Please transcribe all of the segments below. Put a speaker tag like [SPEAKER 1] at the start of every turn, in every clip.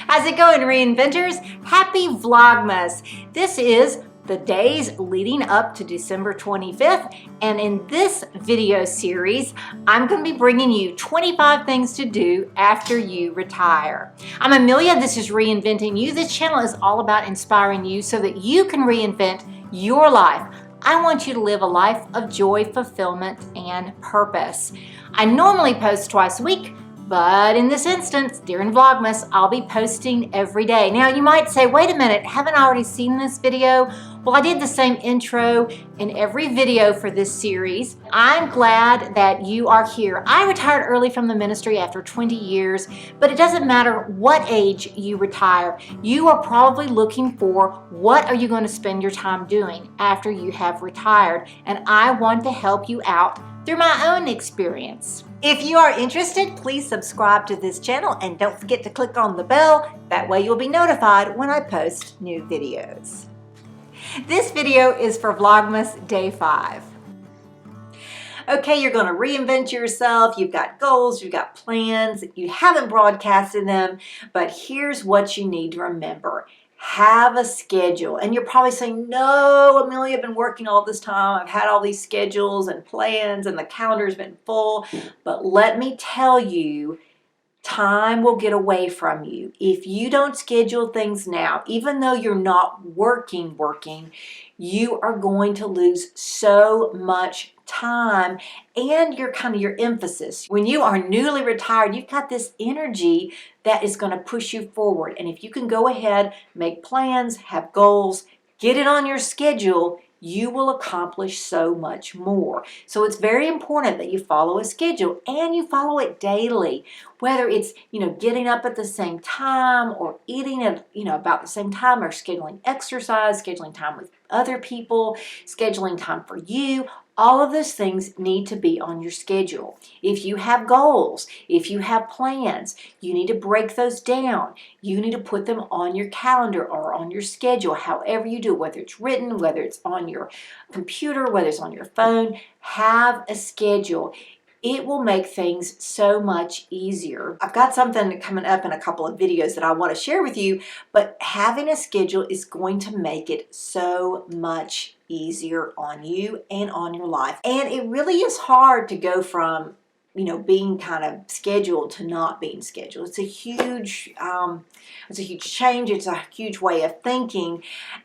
[SPEAKER 1] How's it going, Reinventors? Happy Vlogmas. This is the days leading up to December 25th, and in this video series, I'm going to be bringing you 25 things to do after you retire. I'm Amelia, this is Reinventing You. This channel is all about inspiring you so that you can reinvent your life. I want you to live a life of joy, fulfillment, and purpose. I normally post twice a week, but in this instance, during Vlogmas, I'll be posting every day. Now, you might say, wait a minute, haven't I already seen this video? Well, I did the same intro in every video for this series. I'm glad that you are here. I retired early from the ministry after 20 years, but it doesn't matter what age you retire. You are probably looking for what are you going to spend your time doing after you have retired, and I want to help you out through my own experience. If you are interested, please subscribe to this channel and don't forget to click on the bell. That way you'll be notified when I post new videos. This video is for Vlogmas Day 5. Okay, you're going to reinvent yourself. You've got goals, you've got plans, you haven't broadcasted them, but here's what you need to remember. Have a schedule. And you're probably saying, no, Amelia, I've been working all this time. I've had all these schedules and plans and the calendar's been full. But let me tell you, time will get away from you. If you don't schedule things now, even though you're not working, you are going to lose so much time and your emphasis. When you are newly retired, you've got this energy that is going to push you forward. And if you can go ahead, make plans, have goals, get it on your schedule, you will accomplish so much more. So it's very important that you follow a schedule and you follow it daily, whether it's, getting up at the same time or eating at, about the same time, or scheduling exercise, scheduling time with other people, scheduling time for you. All of those things need to be on your schedule. If you have goals, if you have plans, you need to break those down. You need to put them on your calendar or on your schedule, however you do, whether it's written, whether it's on your computer, whether it's on your phone. Have a schedule. It will make things so much easier. I've got something coming up in a couple of videos that I want to share with you, but having a schedule is going to make it so much easier on you and on your life. And it really is hard to go from, being kind of scheduled to not being scheduled. It's a huge change. It's a huge way of thinking.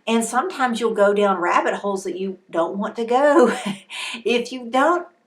[SPEAKER 1] And sometimes you'll go down rabbit holes that you don't want to go.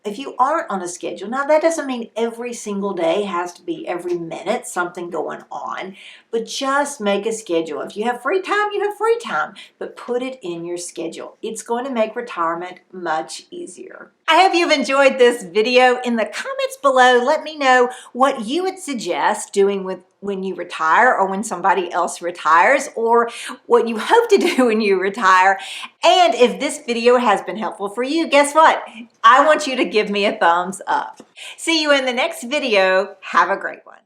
[SPEAKER 1] If you aren't on a schedule, now that doesn't mean every single day has to be every minute something going on, but just make a schedule. If you have free time, you have free time, but put it in your schedule. It's going to make retirement much easier. I hope you've enjoyed this video. In the comments below, let me know what you would suggest doing when you retire, or when somebody else retires, or what you hope to do when you retire. And if this video has been helpful for you, guess what? I want you to give me a thumbs up. See you in the next video. Have a great one.